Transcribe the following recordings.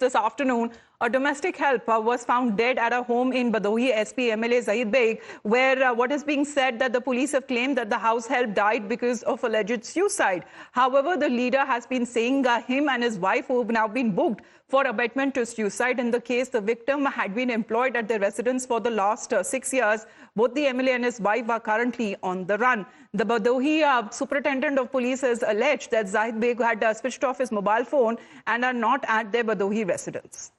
This afternoon, a domestic help was found dead at a home in Badaui. SP MLA Zahid Beg, where what is being said that the police have claimed that the house help died because of alleged suicide. However, the leader has been saying him and his wife who have now been booked for abetment to suicide. In the case, the victim had been employed at their residence for the last 6 years. Both the MLA and his wife are currently on the run. The Badaui superintendent of police has alleged that Zahid Beg had switched off his mobile phone and are not at their Badaui residence.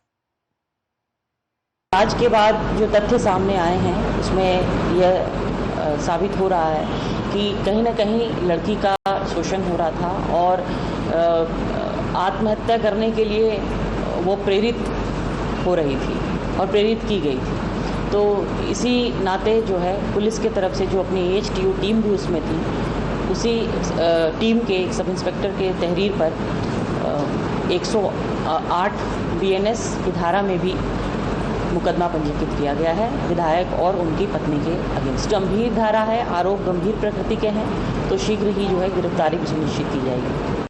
आज के बाद जो तथ्य सामने आए हैं उसमें यह साबित हो रहा है कि कहीं ना कहीं लड़की का शोषण हो रहा था और आत्महत्या करने के लिए वो प्रेरित हो रही थी और प्रेरित की गई थी। तो इसी नाते जो है पुलिस के तरफ से जो अपनी AHTU टीम भी उसमें थी, उसी टीम के एक सब इंस्पेक्टर के तहरीर पर 108 BNS की धारा में भी मुकदमा पंजीकृत किया गया है विधायक और उनकी पत्नी के अगेंस्ट। गंभीर धारा है, आरोप गंभीर प्रकृति के हैं, तो शीघ्र ही जो है गिरफ्तारी सुनिश्चित की जाएगी।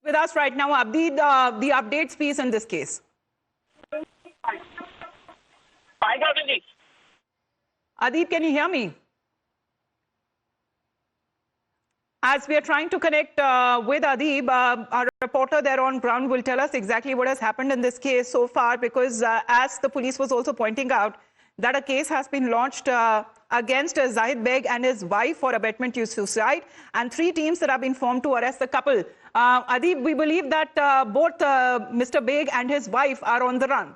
With us right now, Abdi, the updates piece in this case. Adib, can you hear me? As we are trying to connect with Adib, our reporter there on ground will tell us exactly what has happened in this case so far, because as the police was also pointing out, that a case has been launched against Zahid Beg and his wife for abetment to suicide, and 3 teams that have been formed to arrest the couple. Adib, we believe that both Mr. Beg and his wife are on the run.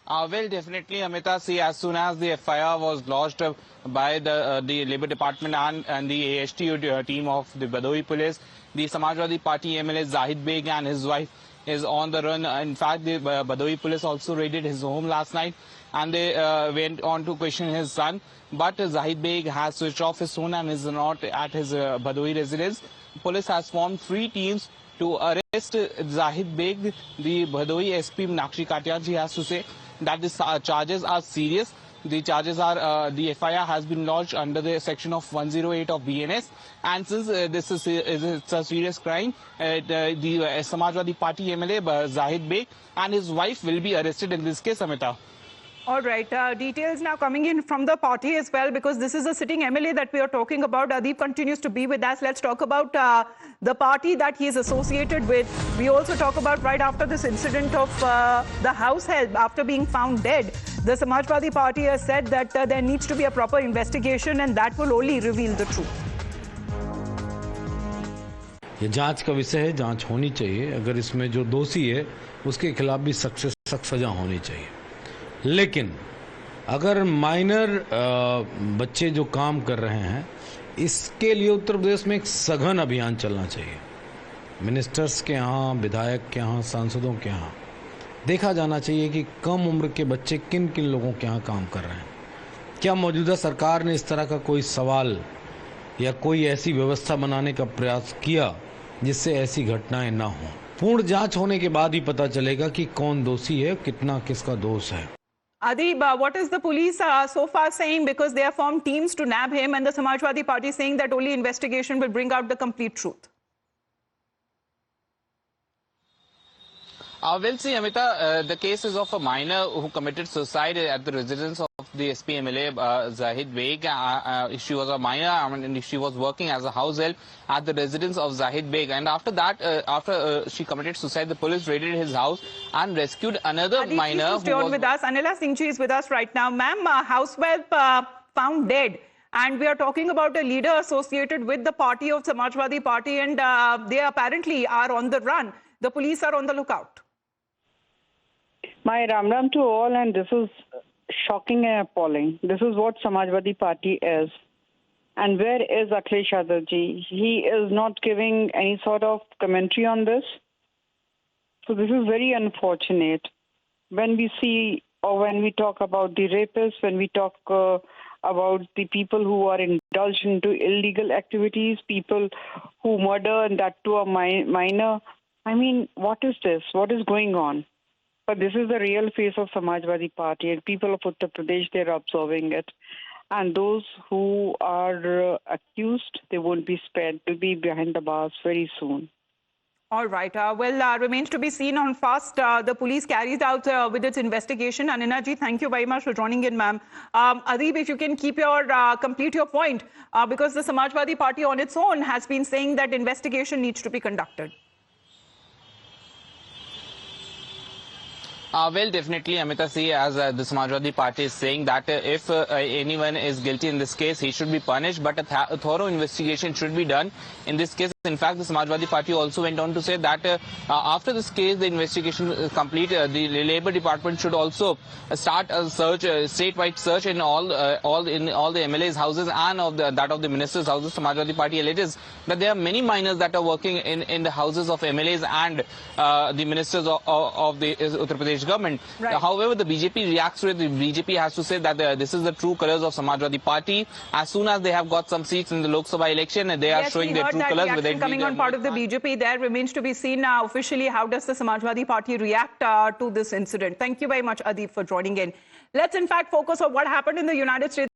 Well, definitely, Amita. See, as soon as the FIR was lodged by the Labour Department and the AHTU team of the Badaui police, the Samajwadi Party MLA Zahid Beg and his wife is on the run. In fact, the Badaui police also raided his home last night, and they went on to question his son. But Zahid Beg has switched off his phone and is not at his Badaui residence. Police has formed 3 teams to arrest Zahid Beg. The Badaui SP Meenakshi Katyan has to say that the charges are serious. The charges are, the FIR has been lodged under the section of 108 of BNS, and since this is it's a serious crime, the Samajwadi Party MLA Zahid Beg and his wife will be arrested in this case, Amita. All right, details now coming in from the party as well, because this is a sitting MLA that we are talking about. Adib continues to be with us. Let's talk about the party that he is associated with. We also talk about right after this incident of the house help after being found dead. The Samajwadi Party has said that there needs to be a proper investigation, and that will only reveal the truth. ये जांच का विषय है, जांच होनी चाहिए। अगर इसमें जो दोषी है उसके खिलाफ भी सख्त से सख्त सजा होनी चाहिए। लेकिन अगर माइनर बच्चे जो काम कर रहे हैं, इसके लिए उत्तर प्रदेश में एक सघन अभियान चलना चाहिए। मिनिस्टर्स के यहाँ, विधायक के यहाँ, सांसदों के यहाँ देखा जाना चाहिए कि कम उम्र के बच्चे किन किन लोगों के यहाँ काम कर रहे हैं। क्या मौजूदा सरकार ने इस तरह का कोई सवाल या कोई ऐसी व्यवस्था बनाने का प्रयास किया जिससे ऐसी घटनाएं ना हों? पूर्ण जांच होने के बाद ही पता चलेगा कि कौन दोषी है, कितना किसका दोष है। Adib, what is the police so far saying, because they have formed teams to nab him, and the Samajwadi Party saying that only investigation will bring out the complete truth? We'll see, Amita. The case is of a minor who committed suicide at the residence of the SP MLA Zahid Beg. She was a minor, and she was working as a house help at the residence of Zahid Beg. And after that, after she committed suicide, the police raided his house and rescued another minor. Who was with us. Anila Singh Ji is with us right now. Ma'am, housewife found dead. And we are talking about a leader associated with the party of Samajwadi Party, and they apparently are on the run. The police are on the lookout. My Ram Ram to all, and this is shocking and appalling. This is what Samajwadi Party is. And where is Akhilesh Yadav ji? He is not giving any sort of commentary on this. So this is very unfortunate. When we see, or when we talk about the rapists, when we talk about the people who are indulged into illegal activities, people who murder, and that to a minor, I mean, what is this? What is going on? But this is the real face of Samajwadi Party, and people of Uttar Pradesh, they're observing it. And those who are accused, they won't be spared. They'll be behind the bars very soon. All right. Remains to be seen on fast the police carries out with its investigation. Anina ji, thank you very much for joining in, ma'am. Adeeb, if you can keep your complete your point, because the Samajwadi Party on its own has been saying that investigation needs to be conducted. Well, definitely, Amita, see, as the Samajwadi Party is saying that if anyone is guilty in this case, he should be punished, but a thorough investigation should be done in this case. In fact, the Samajwadi Party also went on to say that after this case, the investigation is complete, the Labour Department should also start a search, a statewide search in all the MLAs' houses and that of the ministers' houses. Samajwadi Party alleges that there are many minors that are working in the houses of MLAs and the ministers of the Uttar Pradesh government. Right. However, the BJP reacts to it. The BJP has to say that this is the true colours of Samajwadi Party. As soon as they have got some seats in the Lok Sabha election, they are showing their true colours. With coming on part of the BJP, there remains to be seen now officially how does the Samajwadi Party react to this incident. Thank you very much, Adeeb, for joining in. Let's in fact focus on what happened in the United States.